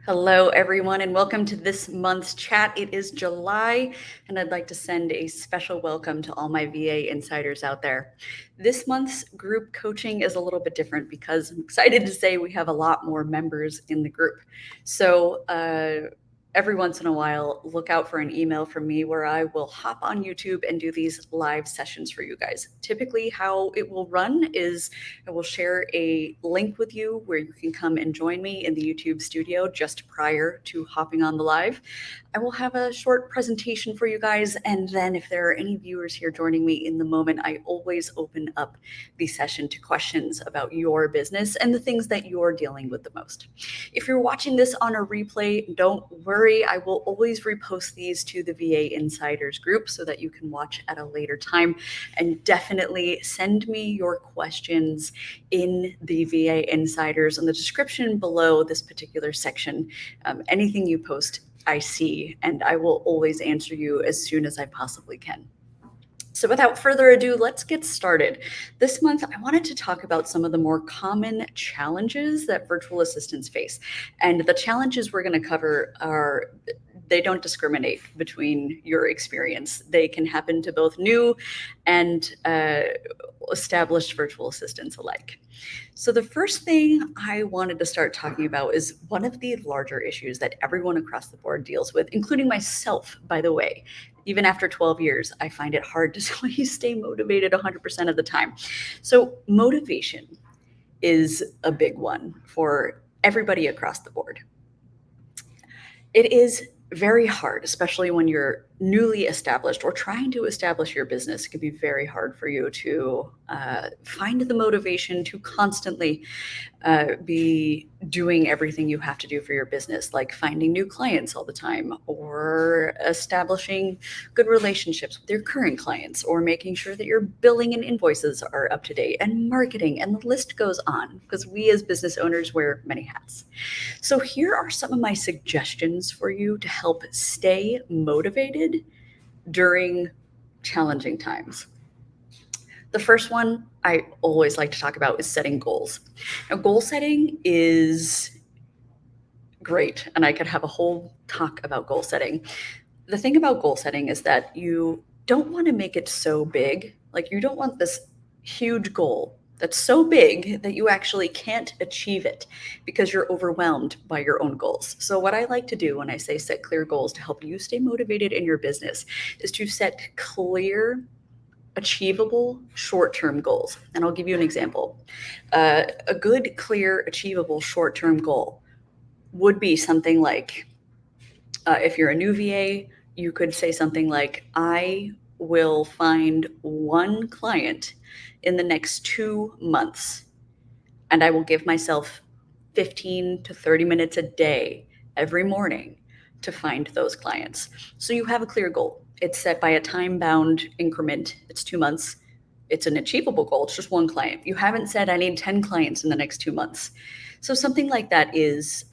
Hello, everyone, and welcome to this month's chat. It is July, and I'd like to send a special welcome to all my VA insiders out there. This month's group coaching is a little bit different because I'm excited to say we have a lot more members in the group. So, every once in a while, look out for an email from me where I will hop on YouTube and do these live sessions for you guys. Typically, how it will run is I will share a link with you where you can come and join me in the YouTube studio just prior to hopping on the live. I will have a short presentation for you guys, and then if there are any viewers here joining me in the moment, I always open up the session to questions about your business and the things that you're dealing with the most. If you're watching this on a replay, don't worry. I will always repost these to the VA Insiders group so that you can watch at a later time. And definitely send me your questions in the VA Insiders in the description below this particular section. Anything you post, I see, and I will always answer you as soon as I possibly can. So without further ado, let's get started. This month, I wanted to talk about some of the more common challenges that virtual assistants face. And the challenges we're going to cover are they don't discriminate between your experience. They can happen to both new and established virtual assistants alike. So the first thing I wanted to start talking about is one of the larger issues that everyone across the board deals with, including myself, by the way. Even after 12 years, I find it hard to stay motivated 100% of the time. So motivation is a big one for everybody across the board. It is very hard, especially when you're newly established or trying to establish your business. It can be very hard for you to find the motivation to constantly be doing everything you have to do for your business, like finding new clients all the time, or establishing good relationships with your current clients, or making sure that your billing and invoices are up to date, and marketing, and the list goes on, because we as business owners wear many hats. So here are some of my suggestions for you to help stay motivated during challenging times. The first one I always like to talk about is setting goals. Now, goal setting is great, and I could have a whole talk about goal setting. The thing about goal setting is that you don't want to make it so big. Like, you don't want this huge goal that's so big that you actually can't achieve it because you're overwhelmed by your own goals. So what I like to do when I say set clear goals to help you stay motivated in your business is to set clear, achievable short-term goals. And I'll give you an example. A good, clear, achievable short-term goal would be something like, if you're a new VA, you could say something like, I will find one client in the next 2 months, and I will give myself 15 to 30 minutes a day every morning to find those clients. So you have a clear goal. It's set by a time-bound increment. It's 2 months. It's an achievable goal. It's just one client. You haven't said, I need 10 clients in the next 2 months. So something like that is,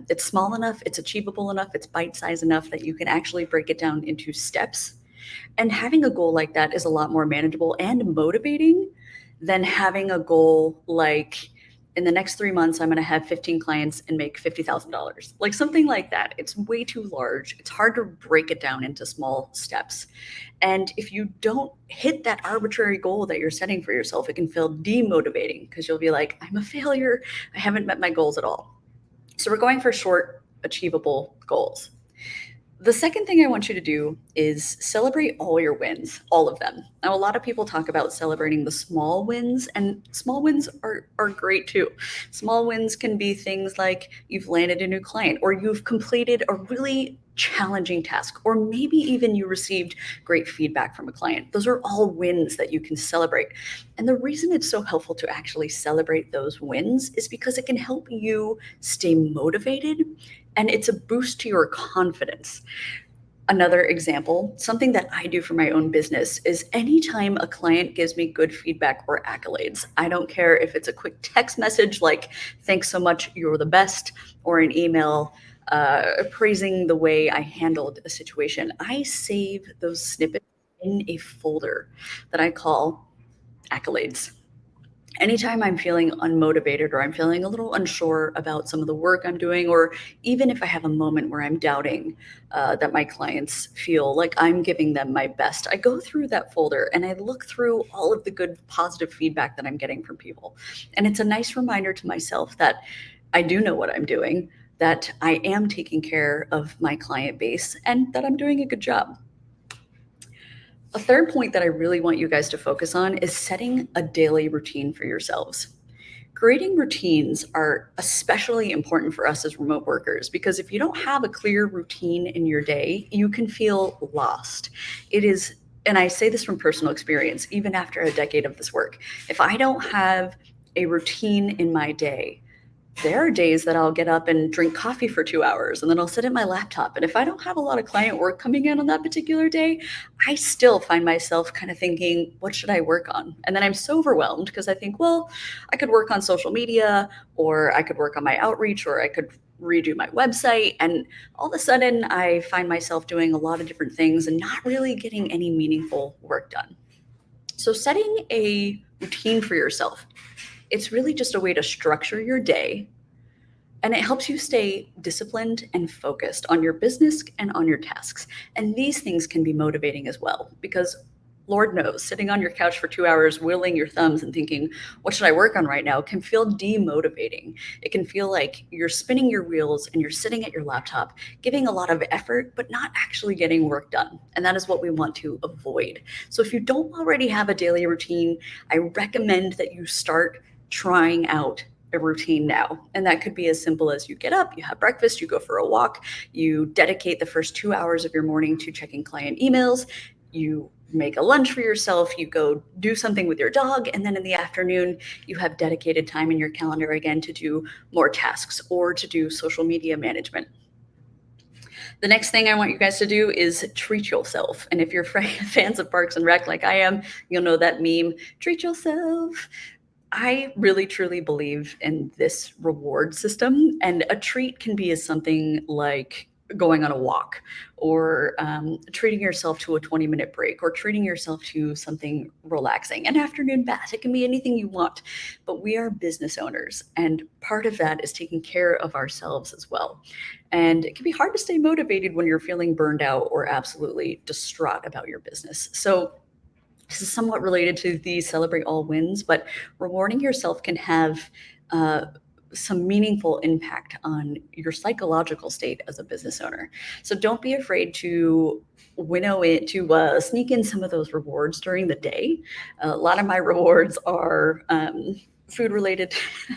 it's small enough, it's achievable enough, it's bite-sized enough that you can actually break it down into steps. And having a goal like that is a lot more manageable and motivating than having a goal like, in the next 3 months, I'm going to have 15 clients and make $50,000. Like something like that. It's way too large. It's hard to break it down into small steps. And if you don't hit that arbitrary goal that you're setting for yourself, it can feel demotivating because you'll be like, I'm a failure. I haven't met my goals at all. So we're going for short, achievable goals. The second thing I want you to do is celebrate all your wins, all of them. Now, a lot of people talk about celebrating the small wins, and small wins are great too. Small wins can be things like you've landed a new client, or you've completed a really challenging task, or maybe even you received great feedback from a client. Those are all wins that you can celebrate. And the reason it's so helpful to actually celebrate those wins is because it can help you stay motivated, and it's a boost to your confidence. Another example, something that I do for my own business, is anytime a client gives me good feedback or accolades, I don't care if it's a quick text message like, thanks so much, you're the best, or an email praising the way I handled a situation, I save those snippets in a folder that I call accolades. Anytime I'm feeling unmotivated or I'm feeling a little unsure about some of the work I'm doing, or even if I have a moment where I'm doubting that my clients feel like I'm giving them my best, I go through that folder and I look through all of the good positive feedback that I'm getting from people. And it's a nice reminder to myself that I do know what I'm doing, that I am taking care of my client base, and that I'm doing a good job. A third point that I really want you guys to focus on is setting a daily routine for yourselves. Creating routines are especially important for us as remote workers because if you don't have a clear routine in your day, you can feel lost. It is, and I say this from personal experience, even after a decade of this work, if I don't have a routine in my day, there are days that I'll get up and drink coffee for 2 hours and then I'll sit at my laptop. And if I don't have a lot of client work coming in on that particular day, I still find myself kind of thinking, what should I work on? And then I'm so overwhelmed because I think, well, I could work on social media, or I could work on my outreach, or I could redo my website. And all of a sudden, I find myself doing a lot of different things and not really getting any meaningful work done. So, setting a routine for yourself, it's really just a way to structure your day, and it helps you stay disciplined and focused on your business and on your tasks. And these things can be motivating as well because Lord knows, sitting on your couch for 2 hours, whittling your thumbs and thinking, what should I work on right now, can feel demotivating. It can feel like you're spinning your wheels and you're sitting at your laptop, giving a lot of effort, but not actually getting work done. And that is what we want to avoid. So if you don't already have a daily routine, I recommend that you start trying out a routine now. And that could be as simple as you get up, you have breakfast, you go for a walk, you dedicate the first 2 hours of your morning to checking client emails, you make a lunch for yourself, you go do something with your dog, and then in the afternoon, you have dedicated time in your calendar again to do more tasks or to do social media management. The next thing I want you guys to do is treat yourself. And if you're fans of Parks and Rec like I am, you'll know that meme, treat yourself. I really truly believe in this reward system, and a treat can be as something like going on a walk, or treating yourself to a 20-minute break, or treating yourself to something relaxing, an afternoon bath. It can be anything you want, but we are business owners, and part of that is taking care of ourselves as well. And it can be hard to stay motivated when you're feeling burned out or absolutely distraught about your business. So this is somewhat related to the celebrate all wins, but rewarding yourself can have uh, some meaningful impact on your psychological state as a business owner. So don't be afraid to winnow it, to sneak in some of those rewards during the day. A lot of my rewards are food related.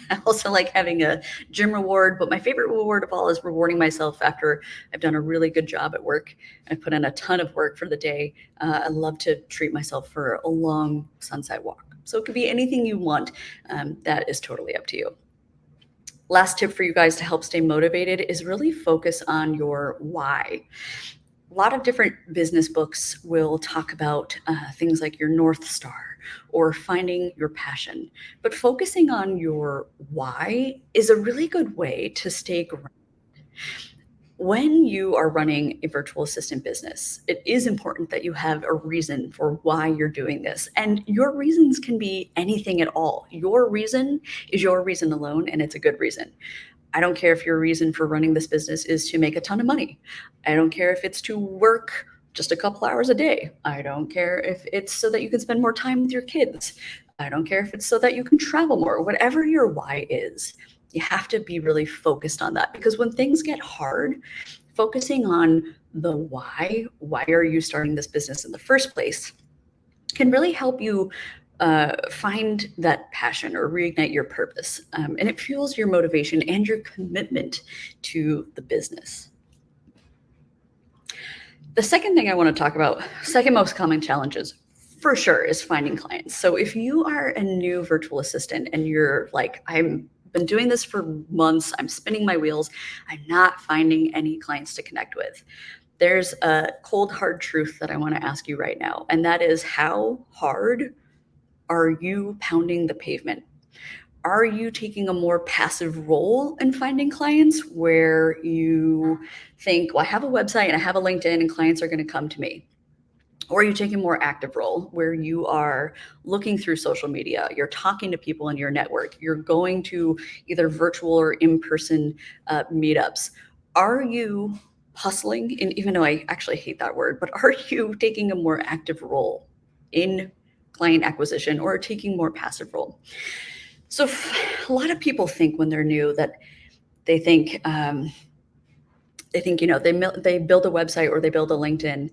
I also like having a gym reward, but my favorite reward of all is rewarding myself after I've done a really good job at work. I've put in a ton of work for the day. I love to treat myself for a long sunset walk. So it could be anything you want. That is totally up to you. Last tip for you guys to help stay motivated is really focus on your why. A lot of different business books will talk about things like your North Star or finding your passion, but focusing on your why is a really good way to stay grounded. When you are running a virtual assistant business, it is important that you have a reason for why you're doing this. And your reasons can be anything at all. Your reason is your reason alone, and it's a good reason. I don't care if your reason for running this business is to make a ton of money. I don't care if it's to work just a couple hours a day. I don't care if it's so that you can spend more time with your kids. I don't care if it's so that you can travel more. Whatever your why is, you have to be really focused on that, because when things get hard, focusing on the why are you starting this business in the first place, can really help you find that passion or reignite your purpose. And it fuels your motivation and your commitment to the business. The second thing I want to talk about, second most common challenges for sure, is finding clients. So if you are a new virtual assistant and you're like, I'm been doing this for months, I'm spinning my wheels, I'm not finding any clients to connect with, there's a cold hard truth that I want to ask you right now. And that is, how hard are you pounding the pavement? Are you taking a more passive role in finding clients where you think, well, I have a website and I have a LinkedIn and clients are going to come to me? Or you take a more active role where you are looking through social media, you're talking to people in your network, you're going to either virtual or in-person meetups. Are you hustling? And even though I actually hate that word, but are you taking a more active role in client acquisition or taking more passive role? So a lot of people think when they're new that they think, they build a website or they build a LinkedIn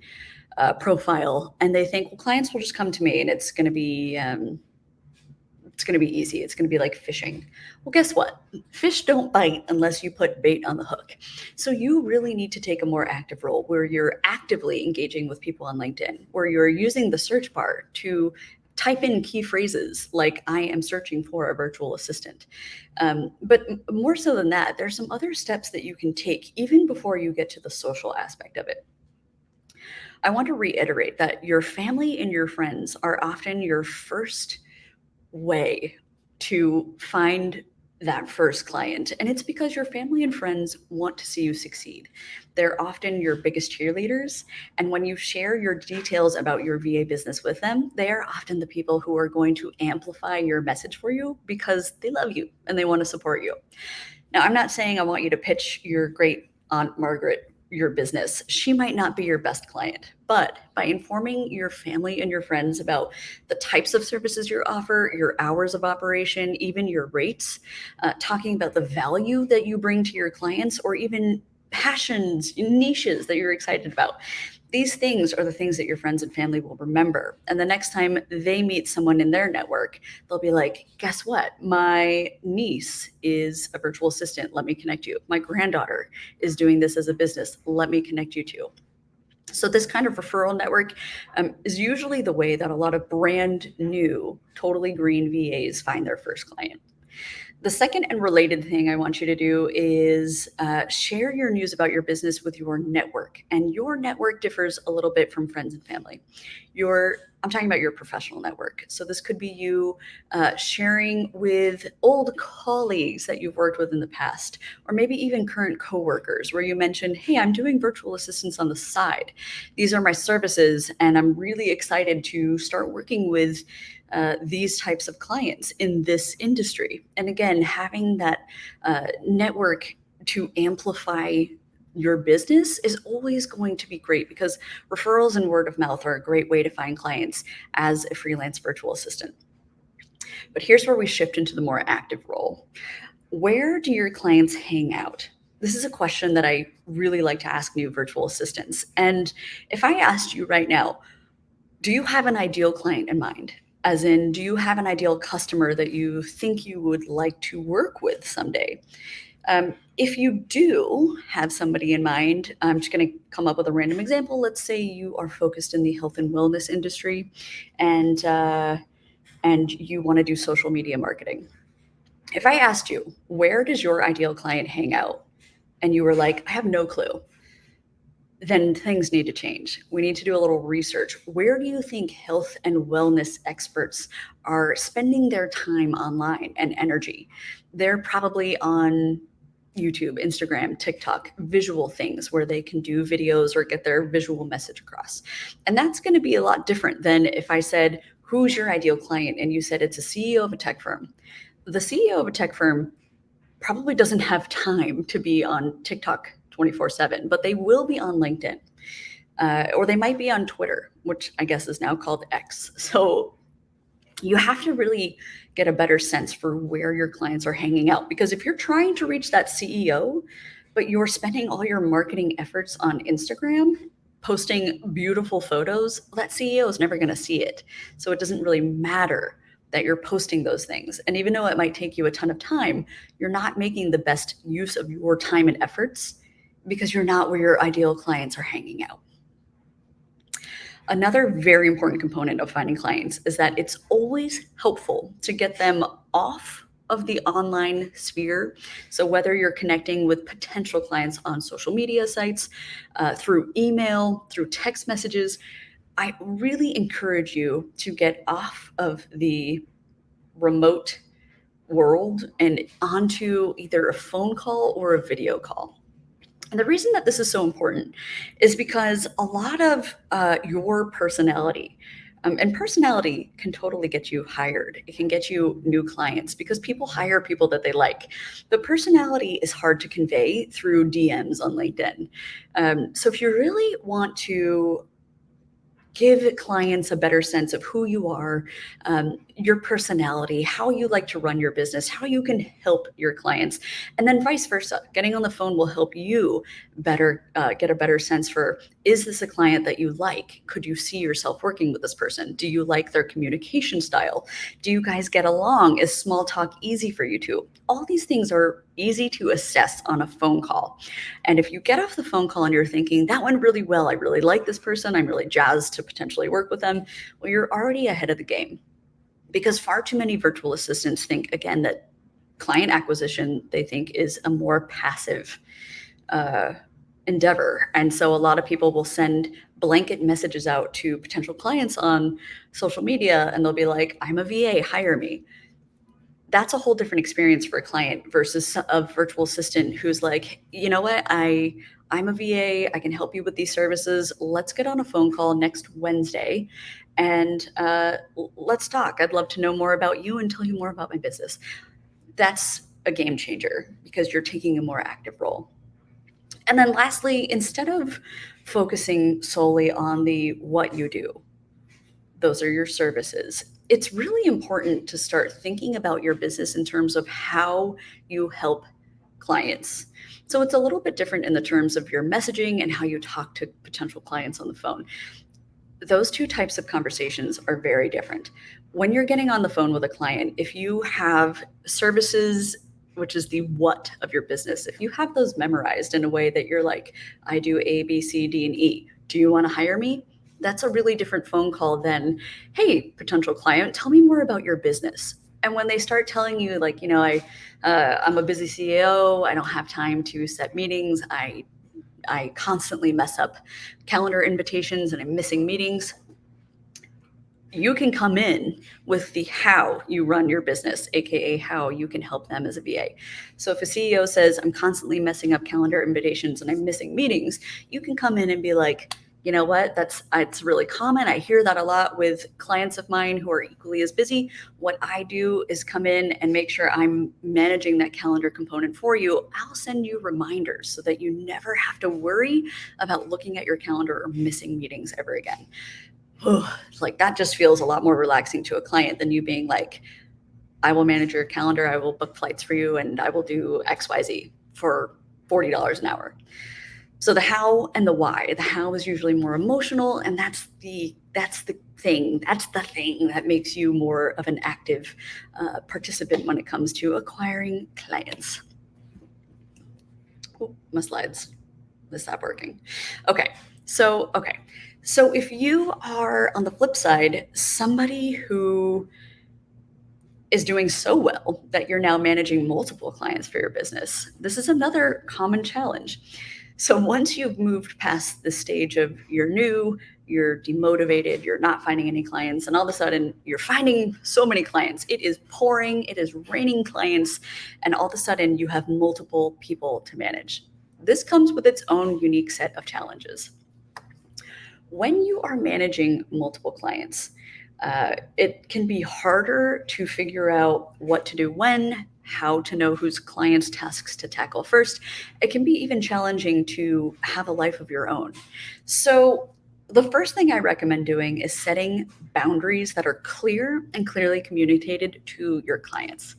profile, and they think, well, clients will just come to me, and it's going to be easy. It's going to be like fishing. Well, guess what? Fish don't bite unless you put bait on the hook. So you really need to take a more active role where you're actively engaging with people on LinkedIn, where you're using the search bar to type in key phrases like I am searching for a virtual assistant. But more so than that, there's some other steps that you can take even before you get to the social aspect of it. I want to reiterate that your family and your friends are often your first way to find that first client. And it's because your family and friends want to see you succeed. They're often your biggest cheerleaders. And when you share your details about your VA business with them, they are often the people who are going to amplify your message for you because they love you and they want to support you. Now, I'm not saying I want you to pitch your great Aunt Margaret your business. She might not be your best client, but by informing your family and your friends about the types of services you offer, your hours of operation, even your rates, talking about the value that you bring to your clients, or even passions, niches that you're excited about. These things are the things that your friends and family will remember. And the next time they meet someone in their network, they'll be like, guess what? My niece is a virtual assistant. Let me connect you. My granddaughter is doing this as a business. Let me connect you to. So this kind of referral network is usually the way that a lot of brand new, totally green VAs find their first client. The second and related thing I want you to do is share your news about your business with your network. And your network differs a little bit from friends and family. I'm talking about your professional network. So this could be you sharing with old colleagues that you've worked with in the past, or maybe even current coworkers where you mentioned, hey, I'm doing virtual assistants on the side. These are my services, and I'm really excited to start working with these types of clients in this industry. And again, having that network to amplify your business is always going to be great because referrals and word of mouth are a great way to find clients as a freelance virtual assistant. But here's where we shift into the more active role. Where do your clients hang out? This is a question that I really like to ask new virtual assistants. And if I asked you right now, do you have an ideal client in mind? As in, do you have an ideal customer that you think you would like to work with someday? If you do have somebody in mind, I'm just going to come up with a random example. Let's say you are focused in the health and wellness industry, and you want to do social media marketing. If I asked you, where does your ideal client hang out? And you were like, I have no clue, then things need to change. We need to do a little research. Where do you think health and wellness experts are spending their time online and energy? They're probably on YouTube, Instagram, TikTok, visual things where they can do videos or get their visual message across. And that's going to be a lot different than if I said, who's your ideal client? And you said it's a CEO of a tech firm. The CEO of a tech firm probably doesn't have time to be on TikTok 24/7, but they will be on LinkedIn. Or they might be on Twitter, which I guess is now called X. So you have to really get a better sense for where your clients are hanging out. Because if you're trying to reach that CEO, but you're spending all your marketing efforts on Instagram, posting beautiful photos, well, that CEO is never going to see it. So it doesn't really matter that you're posting those things. And even though it might take you a ton of time, you're not making the best use of your time and efforts because you're not where your ideal clients are hanging out. Another very important component of finding clients is that it's always helpful to get them off of the online sphere. So whether you're connecting with potential clients on social media sites, through email, through text messages, I really encourage you to get off of the remote world and onto either a phone call or a video call. And the reason that this is so important is because a lot of your personality, and personality can totally get you hired. It can get you new clients because people hire people that they like. But personality is hard to convey through DMs on LinkedIn. So if you really want to give clients a better sense of who you are, your personality, how you like to run your business, how you can help your clients, and then vice versa. Getting on the phone will help you better get a better sense for, is this a client that you like? Could you see yourself working with this person? Do you like their communication style? Do you guys get along? Is small talk easy for you two? All these things are easy to assess on a phone call. And if you get off the phone call and you're thinking, that went really well, I really like this person, I'm really jazzed to potentially work with them, well, you're already ahead of the game. Because far too many virtual assistants think, again, that client acquisition, they think, is a more passive endeavor. And so a lot of people will send blanket messages out to potential clients on social media, and they'll be like, I'm a VA, hire me. That's a whole different experience for a client versus a virtual assistant who's like, you know what, I'm a VA, I can help you with these services. Let's get on a phone call next Wednesday and let's talk. I'd love to know more about you and tell you more about my business. That's a game changer because you're taking a more active role. And then lastly, instead of focusing solely on the what you do, those are your services. It's really important to start thinking about your business in terms of how you help clients. So it's a little bit different in the terms of your messaging and how you talk to potential clients on the phone. Those two types of conversations are very different. When you're getting on the phone with a client, if you have services, which is the what of your business, if you have those memorized in a way that you're like, I do A, B, C, D, and E, do you want to hire me? That's a really different phone call than, hey, potential client, tell me more about your business. And when they start telling you, like, I'm a busy CEO, I don't have time to set meetings, I constantly mess up calendar invitations and I'm missing meetings. You can come in with the how you run your business, aka how you can help them as a VA. So if a CEO says, I'm constantly messing up calendar invitations and I'm missing meetings, you can come in and be like, you know what, it's really common. I hear that a lot with clients of mine who are equally as busy. What I do is come in and make sure I'm managing that calendar component for you. I'll send you reminders so that you never have to worry about looking at your calendar or missing meetings ever again. Like, that just feels a lot more relaxing to a client than you being like, I will manage your calendar, I will book flights for you, and I will do XYZ for $40 an hour. So the how and the why. The how is usually more emotional, and that's the thing that makes you more of an active participant when it comes to acquiring clients. Oh, my slides. Let's stop working. Okay. So if you are, on the flip side, somebody who is doing so well that you're now managing multiple clients for your business, this is another common challenge. So once you've moved past the stage of you're new, you're demotivated, you're not finding any clients, and all of a sudden you're finding so many clients, it is pouring, it is raining clients, and all of a sudden you have multiple people to manage. This comes with its own unique set of challenges. When you are managing multiple clients, it can be harder to figure out what to do when, how to know whose clients' tasks to tackle first. It can be even challenging to have a life of your own. So the first thing I recommend doing is setting boundaries that are clear and clearly communicated to your clients.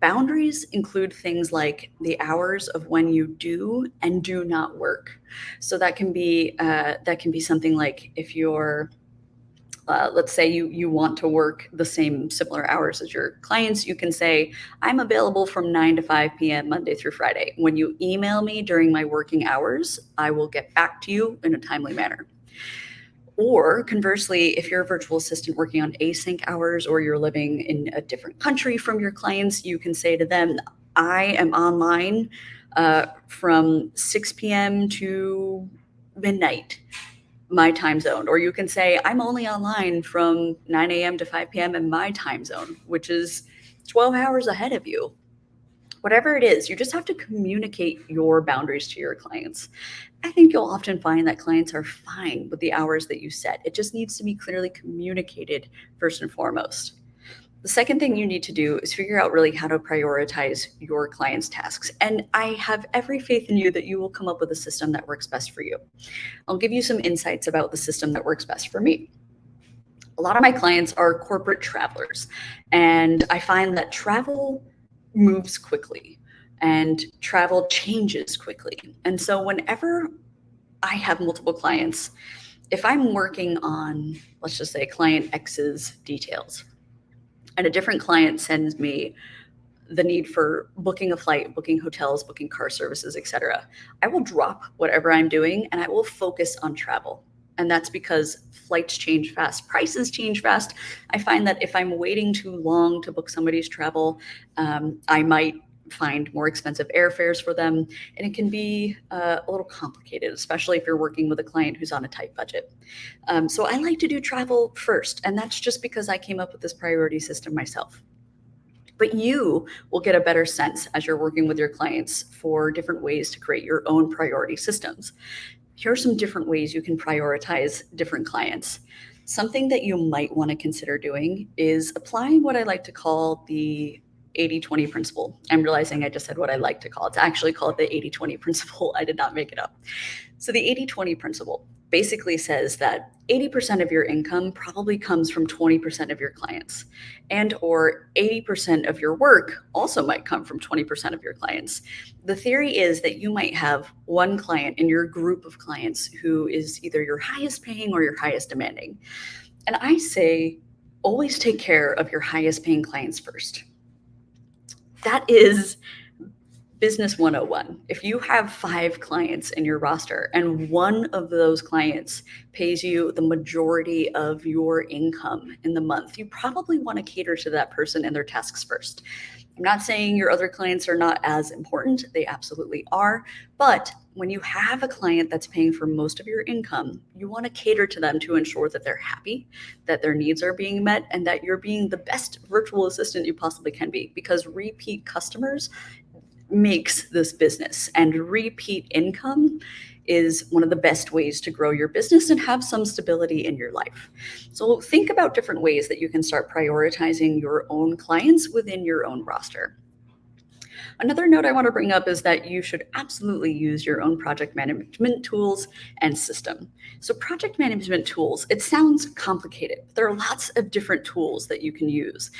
Boundaries include things like the hours of when you do and do not work. So that can be something like, if you're let's say you want to work the same similar hours as your clients, you can say, I'm available from 9 to 5 p.m. Monday through Friday. When you email me during my working hours, I will get back to you in a timely manner. Or conversely, if you're a virtual assistant working on async hours, or you're living in a different country from your clients, you can say to them, I am online from 6 p.m. to midnight, my time zone. Or you can say, I'm only online from 9 a.m. to 5 p.m. in my time zone, which is 12 hours ahead of you. Whatever it is, you just have to communicate your boundaries to your clients. I think you'll often find that clients are fine with the hours that you set. It just needs to be clearly communicated first and foremost. The second thing you need to do is figure out really how to prioritize your clients' tasks. And I have every faith in you that you will come up with a system that works best for you. I'll give you some insights about the system that works best for me. A lot of my clients are corporate travelers, and I find that travel moves quickly and travel changes quickly. And so whenever I have multiple clients, if I'm working on, let's just say, client X's details, and a different client sends me the need for booking a flight, booking hotels, booking car services, etc., I will drop whatever I'm doing and I will focus on travel. And that's because flights change fast, prices change fast. I find that if I'm waiting too long to book somebody's travel, I might find more expensive airfares for them. And it can be a little complicated, especially if you're working with a client who's on a tight budget. So I like to do travel first. And that's just because I came up with this priority system myself. But you will get a better sense as you're working with your clients for different ways to create your own priority systems. Here are some different ways you can prioritize different clients. Something that you might want to consider doing is applying what I like to call the 80-20 principle. I'm realizing I just said what I like to call it. It's actually called the 80-20 principle. I did not make it up. So the 80-20 principle basically says that 80% of your income probably comes from 20% of your clients, and or 80% of your work also might come from 20% of your clients. The theory is that you might have one client in your group of clients who is either your highest paying or your highest demanding. And I say, always take care of your highest paying clients first. That is Business 101. If you have 5 clients in your roster and one of those clients pays you the majority of your income in the month, you probably want to cater to that person and their tasks first. I'm not saying your other clients are not as important. They absolutely are. But when you have a client that's paying for most of your income, you want to cater to them to ensure that they're happy, that their needs are being met, and that you're being the best virtual assistant you possibly can be, because repeat customers makes this business, and repeat income is one of the best ways to grow your business and have some stability in your life. So think about different ways that you can start prioritizing your own clients within your own roster. Another note I want to bring up is that you should absolutely use your own project management tools and system. So project management tools, it sounds complicated. There are lots of different tools that you can use.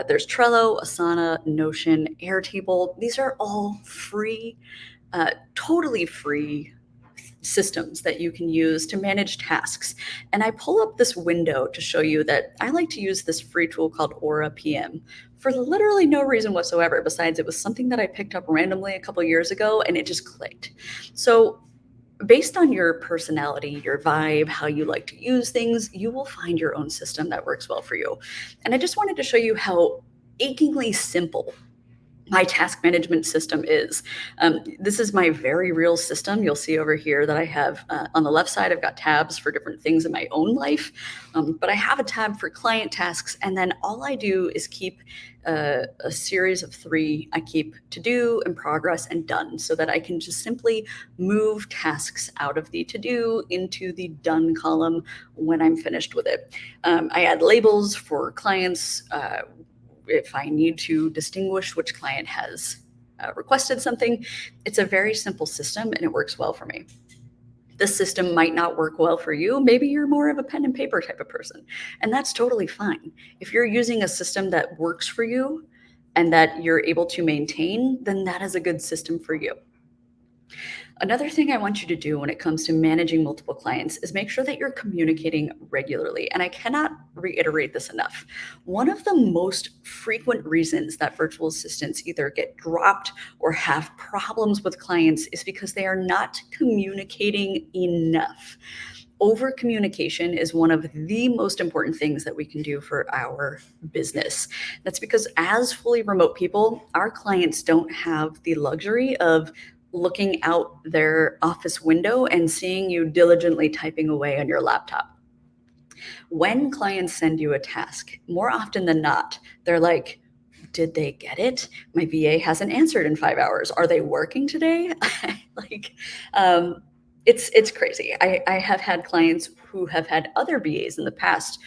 There's Trello, Asana, Notion, Airtable. These are all free, totally free systems that you can use to manage tasks. And I pull up this window to show you that I like to use this free tool called Aura PM for literally no reason whatsoever, besides it was something that I picked up randomly a couple years ago and it just clicked. So based on your personality, your vibe, how you like to use things, you will find your own system that works well for you. And I just wanted to show you how achingly simple my task management system is. This is my very real system. You'll see over here that I have on the left side, I've got tabs for different things in my own life, but I have a tab for client tasks. And then all I do is keep a series of 3. I keep to do, in progress, and done, so that I can just simply move tasks out of the to do into the done column when I'm finished with it. I add labels for clients, if I need to distinguish which client has requested something. It's a very simple system and it works well for me. This system might not work well for you. Maybe you're more of a pen and paper type of person, and that's totally fine. If you're using a system that works for you and that you're able to maintain, then that is a good system for you. Another thing I want you to do when it comes to managing multiple clients is make sure that you're communicating regularly. And I cannot reiterate this enough. One of the most frequent reasons that virtual assistants either get dropped or have problems with clients is because they are not communicating enough. Over communication is one of the most important things that we can do for our business. That's because as fully remote people, our clients don't have the luxury of looking out their office window and seeing you diligently typing away on your laptop. When clients send you a task, more often than not, they're like, did they get it? My VA hasn't answered in 5 hours. Are they working today? like, um, it's crazy. I have had clients who have had other VAs in the past,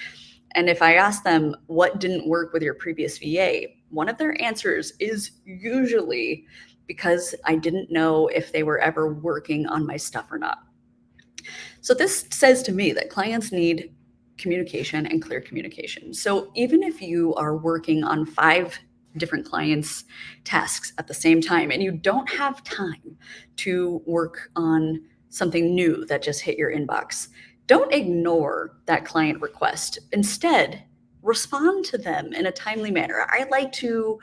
and if I ask them what didn't work with your previous VA, one of their answers is usually because I didn't know if they were ever working on my stuff or not. So this says to me that clients need communication and clear communication. So even if you are working on 5 different clients' tasks at the same time and you don't have time to work on something new that just hit your inbox, don't ignore that client request. Instead, respond to them in a timely manner. I like to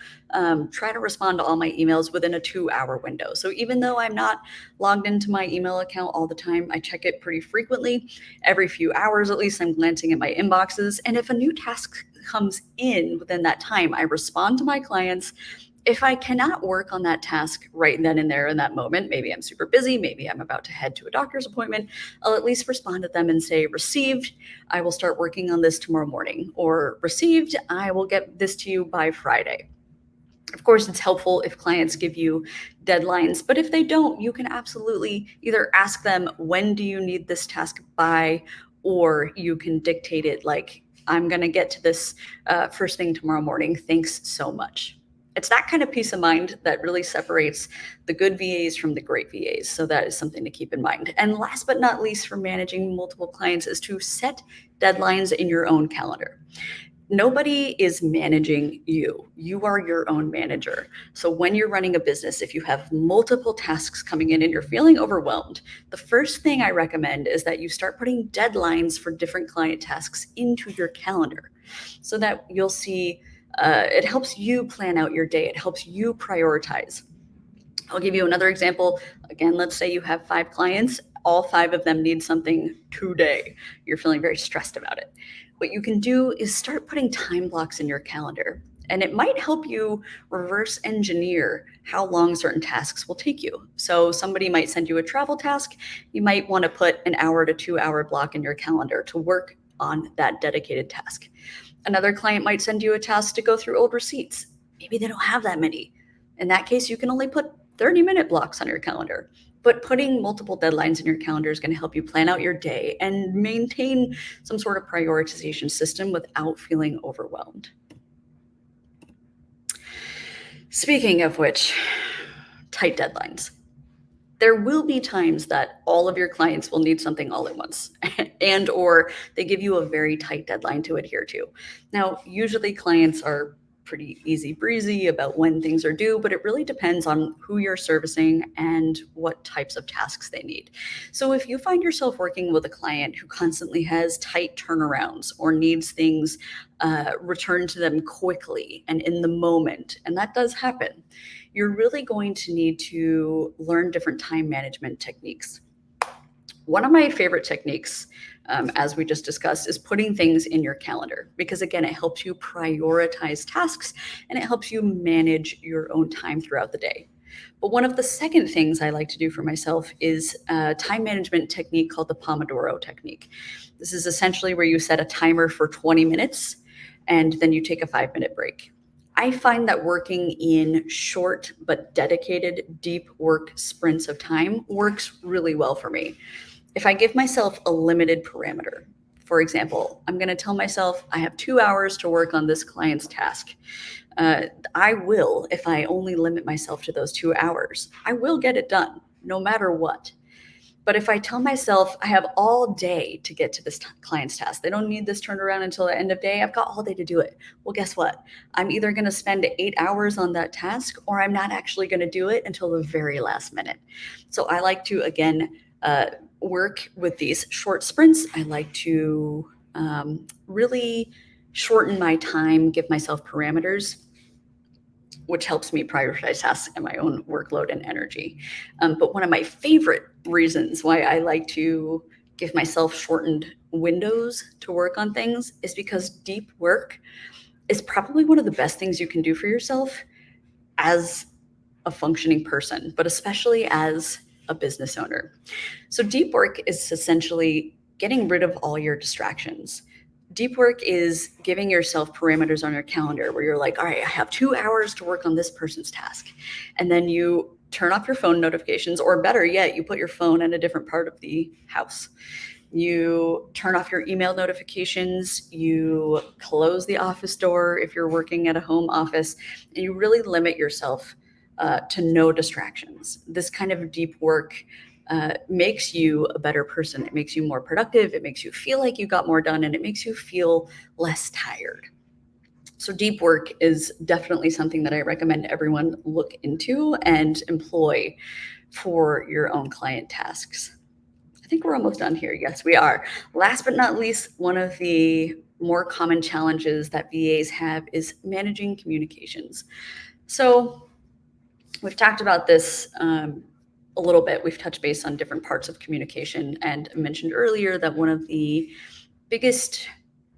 try to respond to all my emails within a 2-hour window. So even though I'm not logged into my email account all the time, I check it pretty frequently. Every few hours, at least, I'm glancing at my inboxes. And if a new task comes in within that time, I respond to my clients. If I cannot work on that task right then and there in that moment, maybe I'm super busy, maybe I'm about to head to a doctor's appointment, I'll at least respond to them and say, received, I will start working on this tomorrow morning, or received, I will get this to you by Friday. Of course, it's helpful if clients give you deadlines, but if they don't, you can absolutely either ask them, when do you need this task by, or you can dictate it like, I'm going to get to this first thing tomorrow morning. Thanks so much. It's that kind of peace of mind that really separates the good VAs from the great VAs. So that is something to keep in mind. And last but not least, for managing multiple clients is to set deadlines in your own calendar. Nobody is managing you. You are your own manager. So when you're running a business, if you have multiple tasks coming in and you're feeling overwhelmed, the first thing I recommend is that you start putting deadlines for different client tasks into your calendar so that you'll see it helps you plan out your day. It helps you prioritize. I'll give you another example. Again, let's say you have 5 clients. All 5 of them need something today. You're feeling very stressed about it. What you can do is start putting time blocks in your calendar. And it might help you reverse engineer how long certain tasks will take you. So somebody might send you a travel task. You might want to put an hour to 2-hour block in your calendar to work on that dedicated task. Another client might send you a task to go through old receipts. Maybe they don't have that many. In that case, you can only put 30-minute blocks on your calendar. But putting multiple deadlines in your calendar is going to help you plan out your day and maintain some sort of prioritization system without feeling overwhelmed. Speaking of which, tight deadlines. There will be times that all of your clients will need something all at once and or they give you a very tight deadline to adhere to. Now, usually clients are pretty easy breezy about when things are due, but it really depends on who you're servicing and what types of tasks they need. So if you find yourself working with a client who constantly has tight turnarounds or needs things returned to them quickly and in the moment, and that does happen, you're really going to need to learn different time management techniques. One of my favorite techniques, as we just discussed, is putting things in your calendar because, again, it helps you prioritize tasks and it helps you manage your own time throughout the day. But one of the second things I like to do for myself is a time management technique called the Pomodoro technique. This is essentially where you set a timer for 20 minutes and then you take a 5-minute break. I find that working in short but dedicated deep work sprints of time works really well for me. If I give myself a limited parameter, for example, I'm going to tell myself I have 2 hours to work on this client's task. I will, if I only limit myself to those 2 hours, I will get it done no matter what. But if I tell myself I have all day to get to this client's task, they don't need this turned around until the end of day, I've got all day to do it. Well, guess what? I'm either going to spend 8 hours on that task or I'm not actually going to do it until the very last minute. So I like to, again, work with these short sprints. I like to really shorten my time, give myself parameters, which helps me prioritize tasks and my own workload and energy. But one of my favorite reasons why I like to give myself shortened windows to work on things is because deep work is probably one of the best things you can do for yourself as a functioning person, but especially as a business owner. So deep work is essentially getting rid of all your distractions. Deep work is giving yourself parameters on your calendar where you're like, all right, I have 2 hours to work on this person's task. And then you turn off your phone notifications, or better yet, you put your phone in a different part of the house. You turn off your email notifications, you close the office door if you're working at a home office, and you really limit yourself to no distractions. This kind of deep work makes you a better person. It makes you more productive. It makes you feel like you got more done, and it makes you feel less tired. So deep work is definitely something that I recommend everyone look into and employ for your own client tasks. I think we're almost done here. Yes, we are. Last but not least, one of the more common challenges that VAs have is managing communications. So we've talked about this a little bit. We've touched base on different parts of communication, and mentioned earlier that one of the biggest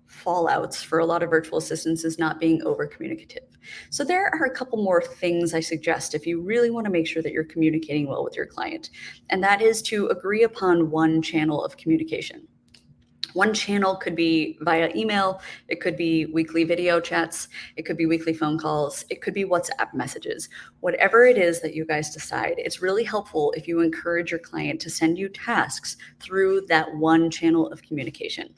fallouts for a lot of virtual assistants is not being over communicative. So there are a couple more things I suggest if you really want to make sure that you're communicating well with your client, and that is to agree upon one channel of communication. One channel could be via email, it could be weekly video chats, it could be weekly phone calls, it could be WhatsApp messages. Whatever it is that you guys decide, it's really helpful if you encourage your client to send you tasks through that one channel of communication.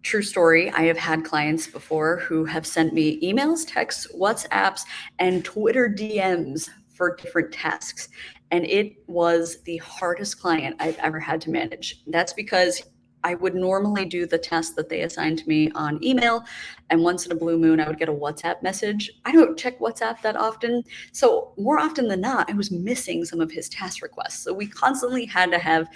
True story, I have had clients before who have sent me emails, texts, WhatsApps, and Twitter DMs for different tasks. And it was the hardest client I've ever had to manage. That's because I would normally do the tasks that they assigned to me on email, and once in a blue moon, I would get a WhatsApp message. I don't check WhatsApp that often, so more often than not, I was missing some of his task requests. So we constantly had to have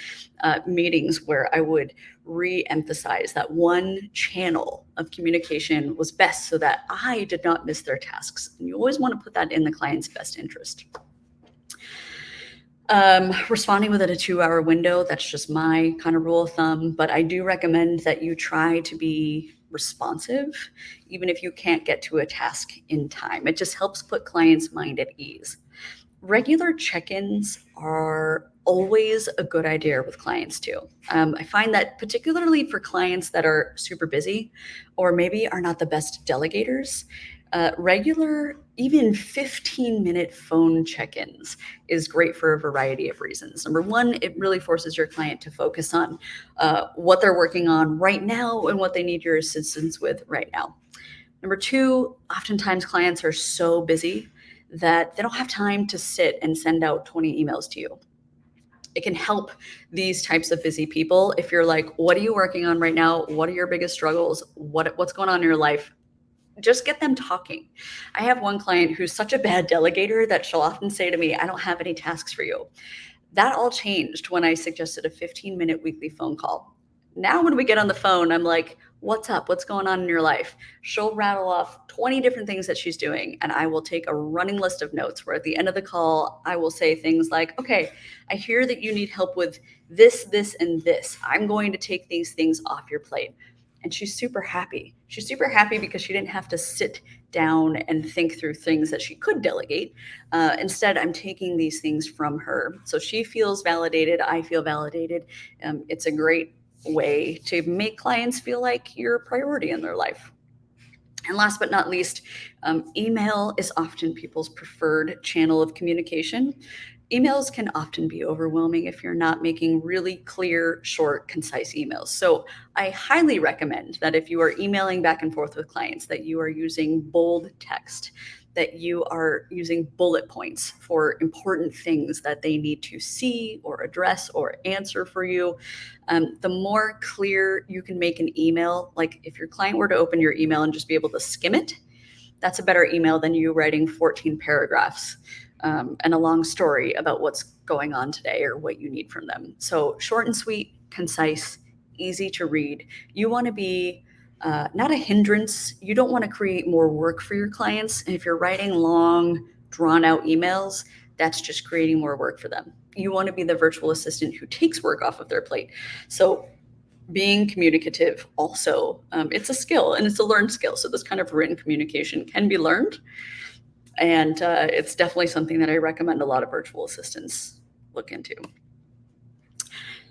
meetings where I would re-emphasize that one channel of communication was best so that I did not miss their tasks. And you always want to put that in the client's best interest. Responding within a 2-hour window, that's just my kind of rule of thumb, but I do recommend that you try to be responsive, even if you can't get to a task in time. It just helps put clients' mind at ease. Regular check-ins are always a good idea with clients too. I find that particularly for clients that are super busy or maybe are not the best delegators, regular, even 15-minute phone check-ins is great for a variety of reasons. Number one, it really forces your client to focus on what they're working on right now and what they need your assistance with right now. Number two, oftentimes clients are so busy that they don't have time to sit and send out 20 emails to you. It can help these types of busy people if you're like, what are you working on right now? What are your biggest struggles? What's going on in your life? Just get them talking. I have one client who's such a bad delegator that she'll often say to me, I don't have any tasks for you. That all changed when I suggested a 15-minute weekly phone call. Now when we get on the phone, I'm like, what's up? What's going on in your life? She'll rattle off 20 different things that she's doing, and I will take a running list of notes where at the end of the call, I will say things like, okay, I hear that you need help with this, this, and this. I'm going to take these things off your plate. And she's super happy. She's super happy because she didn't have to sit down and think through things that she could delegate. Instead, I'm taking these things from her. So she feels validated. I feel validated. It's a great way to make clients feel like you're a priority in their life. And last but not least, email is often people's preferred channel of communication. Emails can often be overwhelming if you're not making really clear, short, concise emails. So I highly recommend that if you are emailing back and forth with clients, that you are using bold text, that you are using bullet points for important things that they need to see or address or answer for you. The more clear you can make an email, like if your client were to open your email and just be able to skim it, that's a better email than you writing 14 paragraphs and a long story about what's going on today or what you need from them. So short and sweet, concise, easy to read. You want to be not a hindrance. You don't want to create more work for your clients. And if you're writing long, drawn out emails, that's just creating more work for them. You want to be the virtual assistant who takes work off of their plate. So being communicative also, it's a skill and it's a learned skill. So this kind of written communication can be learned. And it's definitely something that I recommend a lot of virtual assistants look into.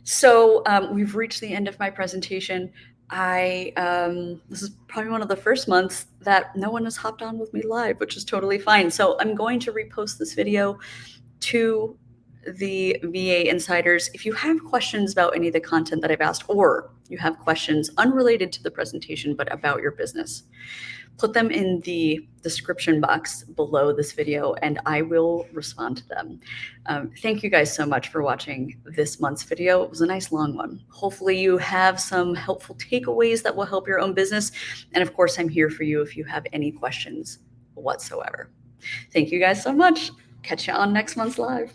So we've reached the end of my presentation. This is probably one of the first months that no one has hopped on with me live, which is totally fine. So I'm going to repost this video to the VA insiders. If you have questions about any of the content that I've asked, or you have questions unrelated to the presentation but about your business, put them in the description box below this video and I will respond to them. Thank you guys so much for watching this month's video. It was a nice long one. Hopefully you have some helpful takeaways that will help your own business. And of course, I'm here for you if you have any questions whatsoever. Thank you guys so much. Catch you on next month's live.